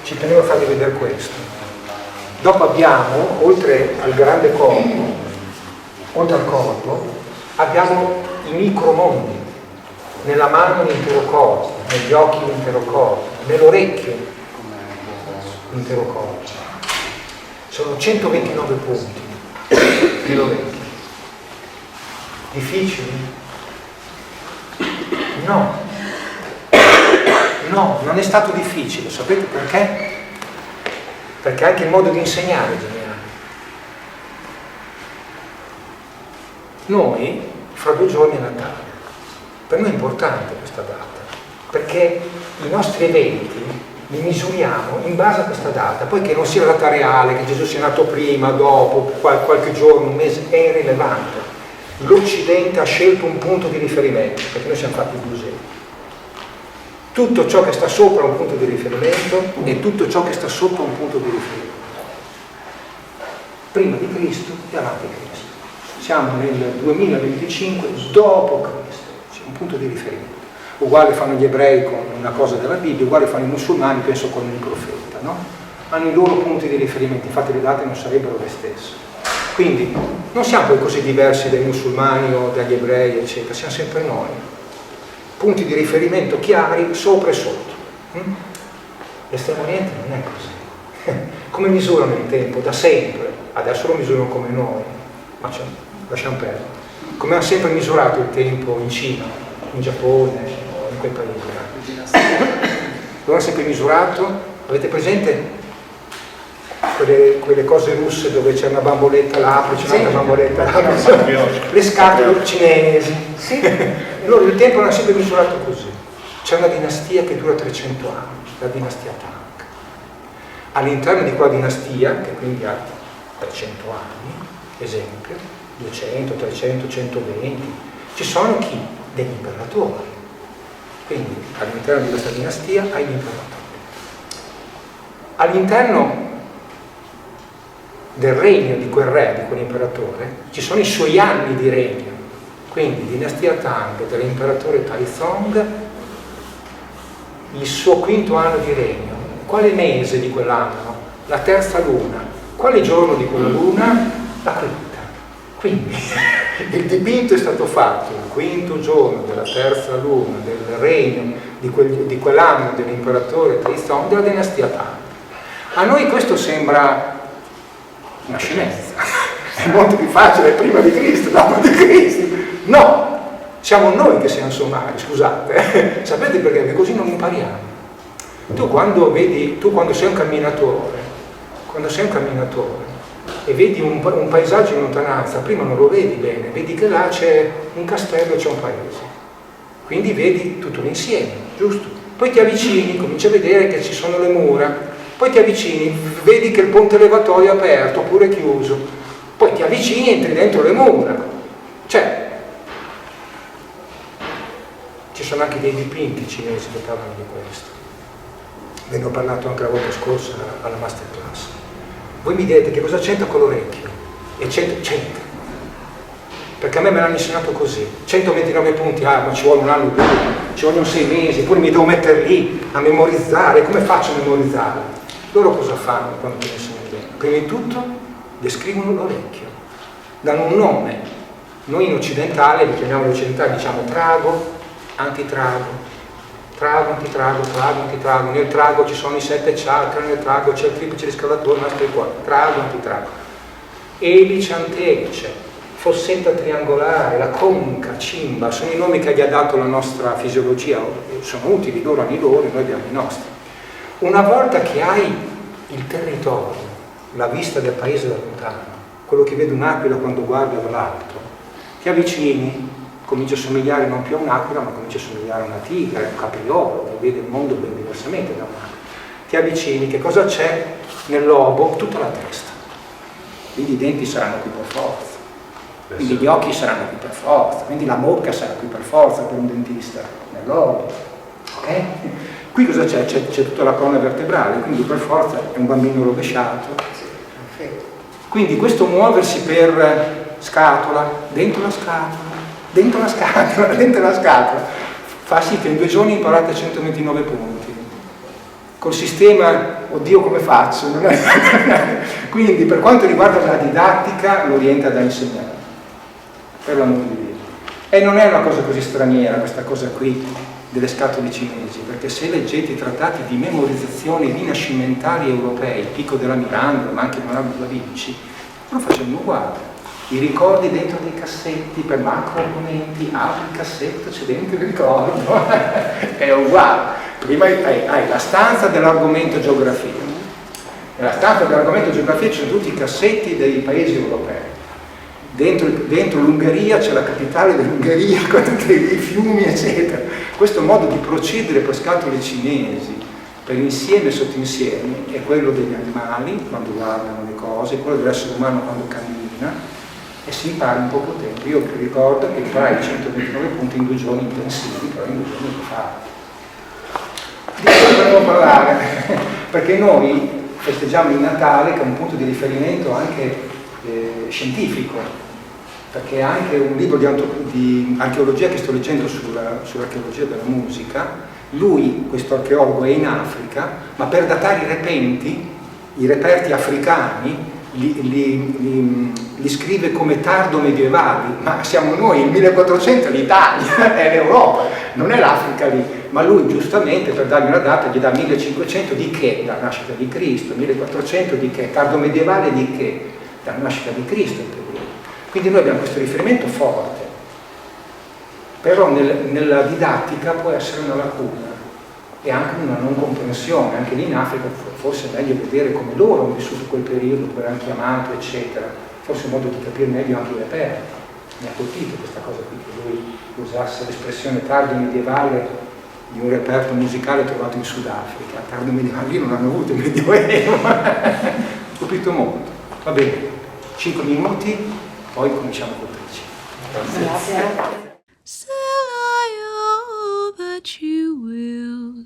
ci tenevo a farvi vedere questo. Dopo abbiamo, oltre al grande corpo, oltre al corpo, abbiamo i micromondi. Nella mano l'intero corpo, negli occhi l'intero corpo, nell'orecchio l'intero corpo. Sono 129 punti nell'orecchio. Difficili? No. No, non è stato difficile. Sapete perché? Perché anche il modo di insegnare è geniale. Noi, fra 2 giorni è Natale. Per noi è importante questa data, perché i nostri eventi li misuriamo in base a questa data, poi che non sia la data reale, che Gesù sia nato prima, dopo, qualche giorno, un mese, è irrilevante. L'Occidente ha scelto un punto di riferimento, perché noi siamo fatti musei. Tutto ciò che sta sopra un punto di riferimento e tutto ciò che sta sotto un punto di riferimento. Prima di Cristo e avanti Cristo. Siamo nel 2025 dopo Cristo. Un punto di riferimento. Uguale fanno gli ebrei con una cosa della Bibbia, uguale fanno i musulmani, penso con il profeta, no? Hanno i loro punti di riferimento, infatti le date non sarebbero le stesse. Quindi non siamo poi così diversi dai musulmani o dagli ebrei, eccetera, siamo sempre noi. Punti di riferimento chiari, sopra e sotto. L'Estremo Oriente non è così. Come misurano il tempo? Da sempre. Adesso lo misurano come noi, ma lasciamo perdere. Come hanno sempre misurato il tempo in Cina, in Giappone, in quei paesi. Lo hanno sempre misurato. Avete presente quelle cose russe dove c'è una bamboletta là, poi c'è un'altra bamboletta là? Le scatole cinesi. Sì. Loro il tempo l'hanno sempre misurato così. C'è una dinastia che dura 300 anni, la dinastia Tang. All'interno di quella dinastia, che quindi ha 300 anni, esempio, 200, 300, 120, ci sono chi? Degli imperatori. Quindi all'interno di questa dinastia hai gli imperatori. All'interno del regno di quel re, di quell'imperatore, ci sono i suoi anni di regno. Quindi dinastia Tang dell'imperatore Taizong, il suo 5° anno di regno. Quale mese di quell'anno? La terza luna. Quale giorno di quella luna? La quinta. Quindi il dipinto è stato fatto il 5° giorno della terza luna del regno di quell'anno dell'imperatore Taizong della dinastia Tang. A noi questo sembra una scienza, è molto più facile prima di Cristo, dopo di Cristo. No, siamo noi che siamo somari, scusate. Sapete perché? Perché così non impariamo. Tu quando sei un camminatore, e vedi un paesaggio in lontananza, prima non lo vedi bene, vedi che là c'è un castello e c'è un paese, quindi vedi tutto l'insieme, giusto? Poi ti avvicini, cominci a vedere che ci sono le mura, poi ti avvicini, vedi che il ponte levatoio è aperto oppure chiuso, poi ti avvicini e entri dentro le mura. Cioè, ci sono anche dei dipinti cinesi che parlano di questo. Ve ne ho parlato anche la volta scorsa alla masterclass. Voi mi dite che cosa c'entra con l'orecchio? E c'entra. Perché a me l'hanno insegnato così. 129 punti, ma ci vuole un anno, ci vogliono 6 mesi, poi mi devo mettere lì a memorizzare. Come faccio a memorizzare? Loro cosa fanno quando ti insegnano bene? Prima di tutto descrivono l'orecchio, danno un nome. Noi in occidentale, li chiamiamo occidentali, diciamo trago, antitrago. Trago, antitrago, trago, antitrago. Nel trago ci sono i 7 chakra, nel trago c'è il triplice riscaldatore, nastro e cuore. Trago, antitrago. Elice, antelice, fossetta triangolare, la conca, cimba, sono i nomi che gli ha dato la nostra fisiologia, sono utili, loro hanno i loro, noi abbiamo i nostri. Una volta che hai il territorio, la vista del paese da lontano, quello che vede un'aquila quando guarda dall'alto, ti avvicini, comincia a somigliare non più a un'aquila, ma comincia a somigliare a una tigre, a un capriolo, che vede il mondo ben diversamente da un'aquila. Ti avvicini, che cosa c'è nel lobo? Tutta la testa. Quindi i denti saranno qui per forza, quindi gli occhi saranno qui per forza, quindi la bocca sarà qui per forza per un dentista, nel lobo. Ok? Qui cosa c'è? C'è tutta la colonna vertebrale, quindi per forza è un bambino rovesciato. Quindi questo muoversi per scatola, dentro la scatola, dentro la scatola, dentro la scatola, fa sì che in 2 giorni imparate 129 punti. col sistema, oddio come faccio? Quindi per quanto riguarda la didattica lo orienta da insegnare, per l'amore di Dio. E non è una cosa così straniera questa cosa qui delle scatole cinesi, perché se leggete i trattati di memorizzazione rinascimentali europei, Pico della Mirandola, ma anche Leonardo da Vinci, lo facevano uguale. I ricordi dentro dei cassetti per macro argomenti, apri il cassetto, c'è dentro il ricordo, è uguale. Prima hai la stanza dell'argomento geografia. Nella stanza dell'argomento geografia ci sono tutti i cassetti dei paesi europei. Dentro l'Ungheria c'è la capitale dell'Ungheria con i fiumi, eccetera. Questo modo di procedere per scatole cinesi, per insieme e sottoinsieme, è quello degli animali quando guardano le cose, quello dell'essere umano quando cammina, e si impara in poco tempo. Io ricordo che farai 129 punti in 2 giorni intensivi, però in 2 giorni lo fai. Di cosa volevo parlare? Perché noi festeggiamo il Natale, che è un punto di riferimento anche scientifico, perché anche un libro di archeologia che sto leggendo sull'archeologia della musica, lui, questo archeologo, è in Africa, ma per datare i reperti africani, li scrive come tardo medievali, ma siamo noi, il 1400 l'Italia, è l'Europa, non è l'Africa lì, ma lui giustamente per dargli una data gli dà 1500 di che? Dalla nascita di Cristo, 1400 di che? Tardo medievale di che? Dalla nascita di Cristo il periodo. Quindi noi abbiamo questo riferimento forte, però nella didattica può essere una lacuna e anche una non comprensione. Anche lì in Africa forse è meglio vedere come loro hanno vissuto quel periodo, come l'hanno chiamato, eccetera. Forse è un modo di capire meglio anche i reperti. Mi ha colpito questa cosa qui, che lui usasse l'espressione tardo medievale di un reperto musicale trovato in Sudafrica. Tardo medievale, lì non hanno avuto il Medioevo. Mi ha colpito molto. Va bene, 5 minuti, poi cominciamo col principio. Grazie. Say all that you will.